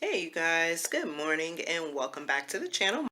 Hey you guys, good morning and welcome back to the channel.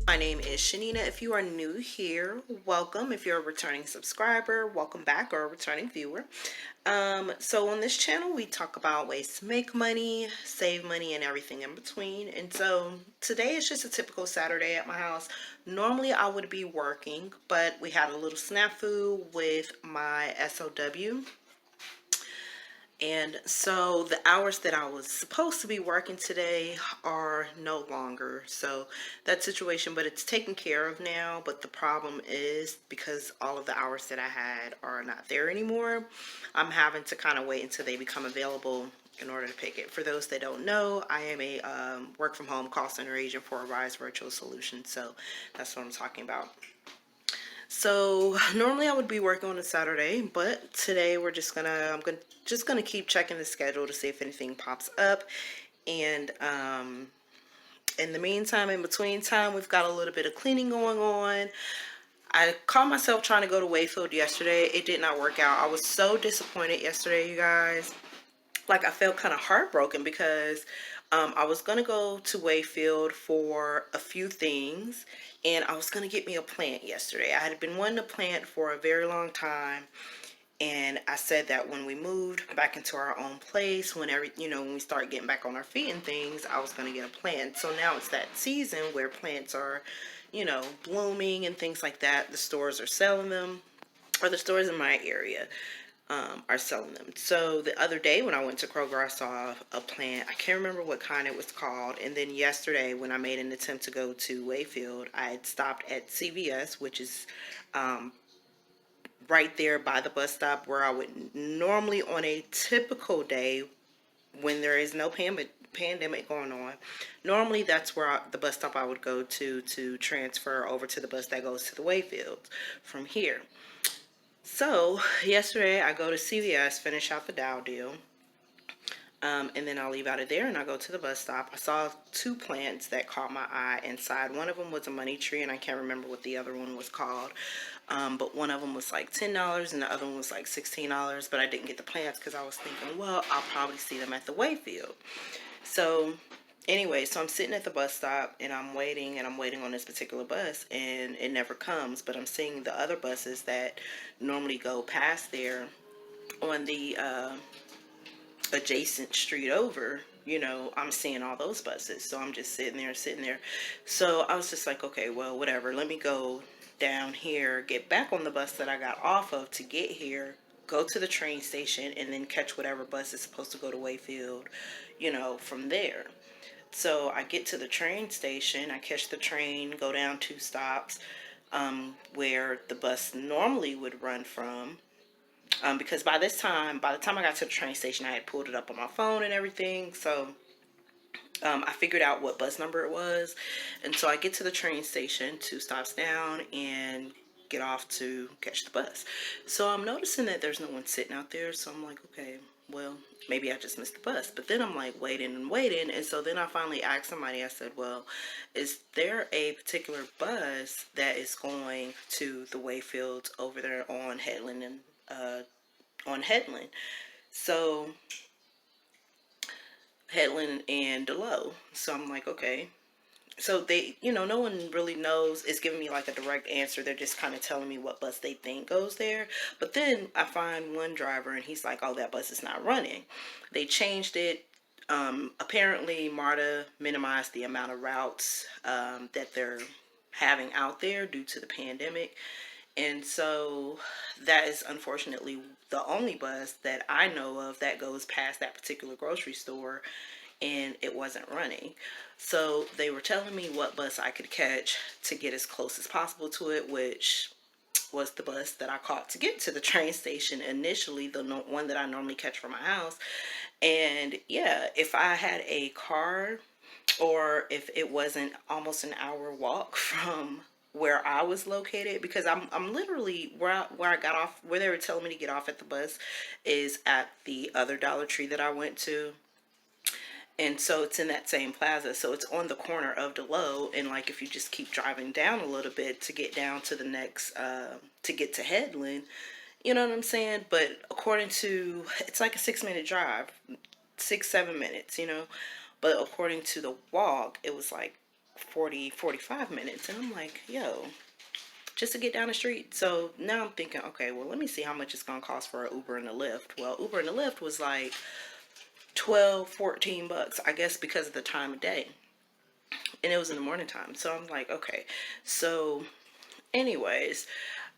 My name is Chanina. If you are new here, welcome. If you're a returning subscriber, welcome back, or a returning viewer. So on this channel, we talk about ways to make money, save money, and everything in between. And so today is just a typical Saturday at my house. Normally I would be working, but we had a little snafu with my SOW. And so the hours that I was supposed to be working today are no longer. So that situation, but it's taken care of now. But the problem is because all of the hours that I had are not there anymore, I'm having to kind of wait until they become available in order to pick it. For those that don't know, I am a work from home call center agent for a Rise Virtual Solution. So that's what I'm talking about. So normally I would be working on a Saturday, but today just gonna keep checking the schedule to see if anything pops up. And in the meantime, in between time, we've got a little bit of cleaning going on. I caught myself trying to go to Wayfield yesterday. It did not work out. I was so disappointed yesterday, you guys. Like I felt kind of heartbroken because I was gonna go to Wayfield for a few things, and I was gonna get me a plant yesterday. I had been wanting a plant for a very long time, and I said that when we moved back into our own place, when we start getting back on our feet and things, I was gonna get a plant. So now it's that season where plants are, blooming and things like that. The stores are selling them, or the stores in my area are selling them. So the other day when I went to Kroger, I saw a plant. I can't remember what kind it was called. And then yesterday when I made an attempt to go to Wayfield, I had stopped at CVS, which is right there by the bus stop where I would normally, on a typical day when there is no pandemic going on, normally that's where the bus stop I would go to transfer over to the bus that goes to the Wayfield from here. So yesterday I go to CVS, finish out the Dow deal, and then I'll leave out of there and I go to the bus stop. I saw two plants that caught my eye inside. One of them was a money tree, and I can't remember what the other one was called. But one of them was like $10 and the other one was like $16. But I didn't get the plants because I was thinking, well, I'll probably see them at the Wayfield. So anyway, so I'm sitting at the bus stop and I'm waiting on this particular bus, and it never comes. But I'm seeing the other buses that normally go past there on the adjacent street over. I'm seeing all those buses. So I'm just sitting there. So I was just like, okay, well, whatever. Let me go down here, get back on the bus that I got off of to get here, go to the train station, and then catch whatever bus is supposed to go to Wayfield, from there. So I get to the train station, I catch the train, go down 2 stops, where the bus normally would run from. Because by the time I got to the train station, I had pulled it up on my phone and everything. So I figured out what bus number it was. And so I get to the train station 2 stops down and get off to catch the bus. So I'm noticing that there's no one sitting out there. So I'm like, okay, well, maybe I just missed the bus. But then I'm like waiting and waiting. And so then I finally asked somebody, I said, well, is there a particular bus that is going to the Wayfields over there on Headland and on Headland? So Headland and Delow. So I'm like, okay. So they, no one really knows. It's giving me like a direct answer. They're just kind of telling me what bus they think goes there. But then I find one driver and he's like, oh, that bus is not running. They changed it. Apparently MARTA minimized the amount of routes that they're having out there due to the pandemic. And so that is unfortunately the only bus that I know of that goes past that particular grocery store, and it wasn't running. So they were telling me what bus I could catch to get as close as possible to it, which was the bus that I caught to get to the train station initially, the one that I normally catch from my house. And yeah, if I had a car, or if it wasn't almost an hour walk from where I was located, because I'm literally where I got off, where they were telling me to get off at the bus is at the other Dollar Tree that I went to. And so it's in that same plaza. So it's on the corner of Delow. And like, if you just keep driving down a little bit to get down to the next, to get to Headland, you know what I'm saying? But according to, it's like a 6 minute drive, 6, 7 minutes, But according to the walk, it was like 45 minutes. And I'm like, yo, just to get down the street. So now I'm thinking, okay, well, let me see how much it's going to cost for an Uber and a Lyft. Well, Uber and a Lyft was like 12, 14 bucks, I guess, because of the time of day. And it was in the morning time. So I'm like, okay. So anyways,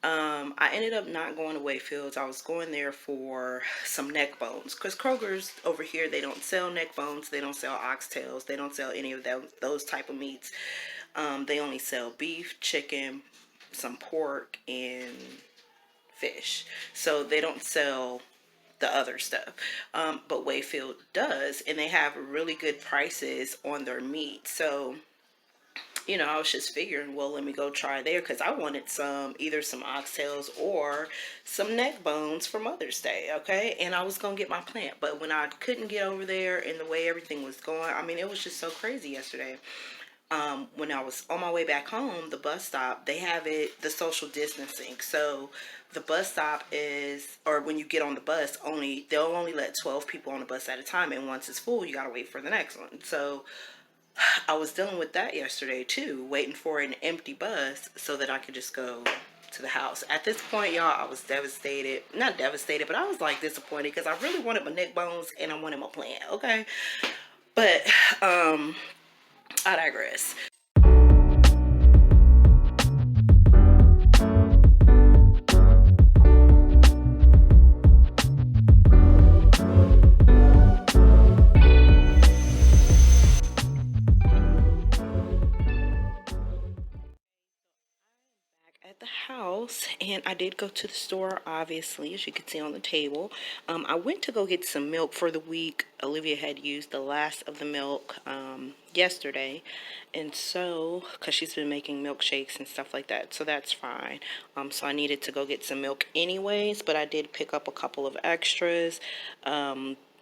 I ended up not going to Wayfields. I was going there for some neck bones, because Kroger's over here, they don't sell neck bones, they don't sell oxtails, they don't sell any of those type of meats. They only sell beef, chicken, some pork, and fish. So they don't sell the other stuff. But Wayfield does, and they have really good prices on their meat. So I was just figuring, well, let me go try there, because I wanted either some oxtails or some neck bones for Mother's Day, okay? And I was going to get my plant. But when I couldn't get over there and the way everything was going, I mean, it was just so crazy yesterday. When I was on my way back home, the bus stop, they have the social distancing. So the bus stop is, or when you get on the bus, they'll only let 12 people on the bus at a time. And once it's full, you got to wait for the next one. So I was dealing with that yesterday too, waiting for an empty bus so that I could just go to the house. At this point, y'all, I was devastated. Not devastated, but I was like disappointed, because I really wanted my neck bones and I wanted my plant, okay? But I digress. At the house, and I did go to the store, obviously, as you can see on the table. I went to go get some milk for the week. Olivia had used the last of the milk yesterday, and so because she's been making milkshakes and stuff like that, so that's fine. So I needed to go get some milk anyways, but I did pick up a couple of extras.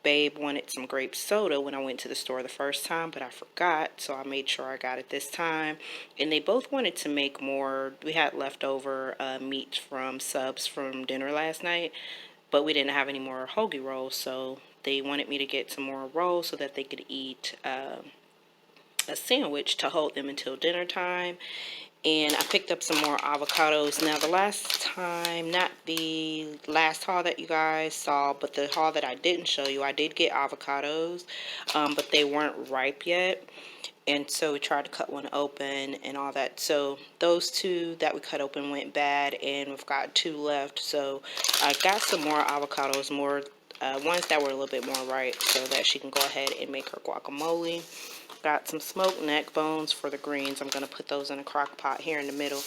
Babe wanted some grape soda when I went to the store the first time, but I forgot, so I made sure I got it this time. And they both wanted to make more. We had leftover meat from subs from dinner last night, but we didn't have any more hoagie rolls, so they wanted me to get some more rolls so that they could eat a sandwich to hold them until dinner time. And I picked up some more avocados. Now, the last time, not the last haul that you guys saw, but the haul that I didn't show you, I did get avocados, but they weren't ripe yet. And so we tried to cut one open and all that. So those two that we cut open went bad, and we've got 2 left. So I got some more avocados, more ones that were a little bit more ripe, so that she can go ahead and make her guacamole. Got some smoked neck bones for the greens. I'm going to put those in a crock pot here in the middle.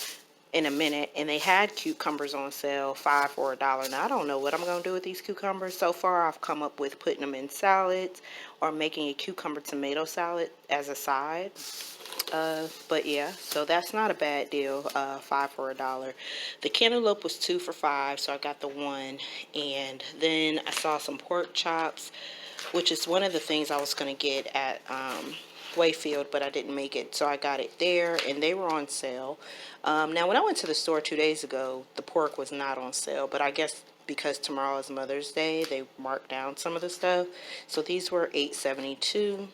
in a minute, and they had cucumbers on sale, 5 for $1. Now I don't know what I'm gonna do with these cucumbers. So far I've come up with putting them in salads or making a cucumber tomato salad as a side. But yeah, so that's not a bad deal. 5 for $1. The cantaloupe was 2 for $5, so I got the one. And then I saw some pork chops, which is one of the things I was going to get at Wayfield, but I didn't make it, so I got it there, and they were on sale. Now, when I went to the store 2 days ago, the pork was not on sale, but I guess because tomorrow is Mother's Day, they marked down some of the stuff. So these were $8.72.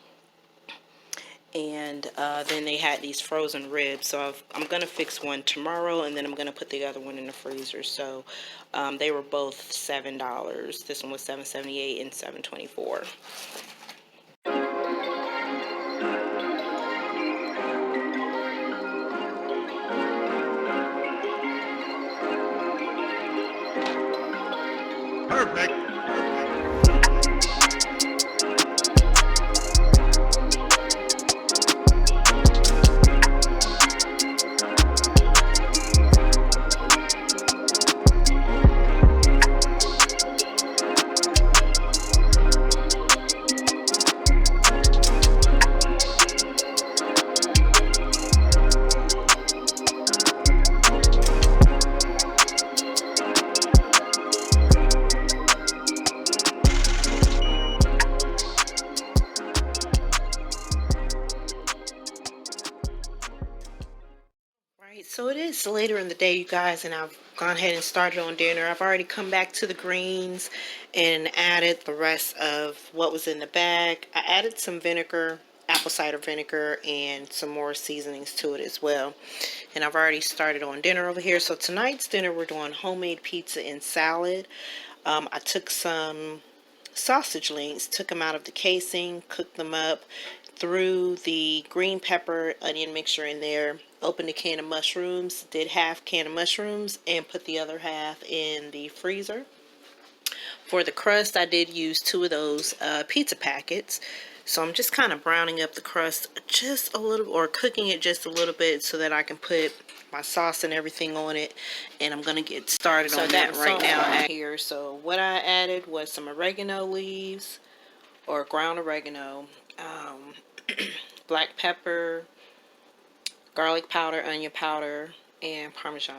And then they had these frozen ribs, so I'm going to fix one tomorrow, and then I'm going to put the other one in the freezer. So they were both $7. This one was $7.78 and $7.24. Perfect. So it is later in the day, you guys, and I've gone ahead and started on dinner. I've already come back to the greens and added the rest of what was in the bag. I added some vinegar, apple cider vinegar, and some more seasonings to it as well. And I've already started on dinner over here. So tonight's dinner, we're doing homemade pizza and salad. I took some sausage links, took them out of the casing, cooked them up, threw the green pepper onion mixture in there, opened a can of mushrooms, did half can of mushrooms, and put the other half in the freezer. For the crust, I did use 2 of those pizza packets. So I'm just kind of browning up the crust just a little, or cooking it just a little bit, so that I can put my sauce and everything on it. And I'm going to get started on that right now here. So what I added was some oregano leaves, or ground oregano, black pepper, garlic powder, onion powder, and Parmesan.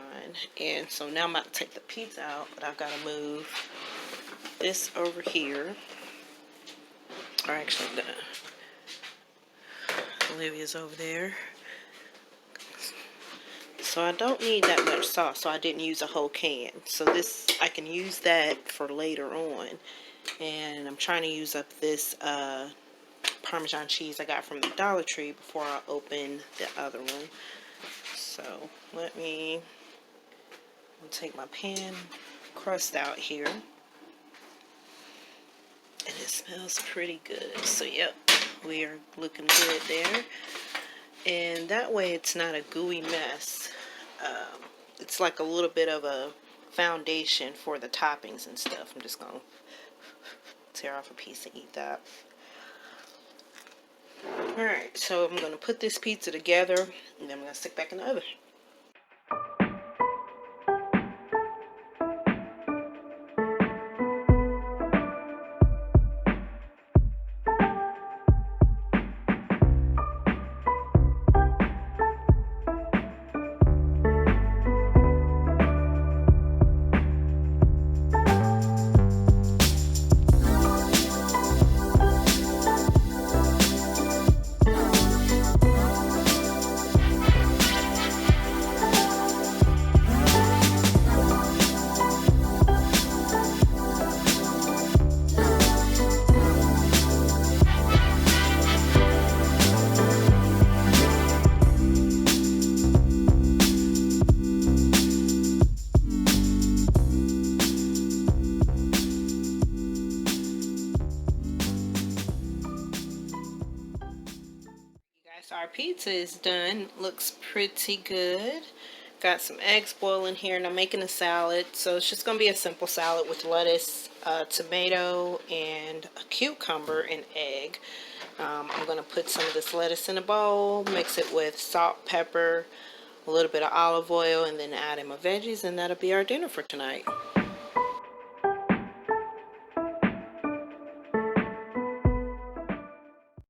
And so now I'm about to take the pizza out, but I've got to move this over here. Or actually, I'm gonna, Olivia's over there. So I don't need that much sauce, so I didn't use a whole can. So this, I can use that for later on. And I'm trying to use up this Parmesan cheese I got from the Dollar Tree before I open the other one. So let me take my pan crust out here. And it smells pretty good. So yep, we are looking good there. And that way it's not a gooey mess. It's like a little bit of a foundation for the toppings and stuff. I'm just going to tear off a piece and eat that. Alright, so I'm going to put this pizza together, and then I'm going to stick back in the oven. So our pizza is done. Looks pretty good. Got some eggs boiling here, and I'm making a salad. So it's just going to be a simple salad with lettuce, tomato, and a cucumber and egg. I'm going to put some of this lettuce in a bowl, mix it with salt, pepper, a little bit of olive oil, and then add in my veggies, and that'll be our dinner for tonight.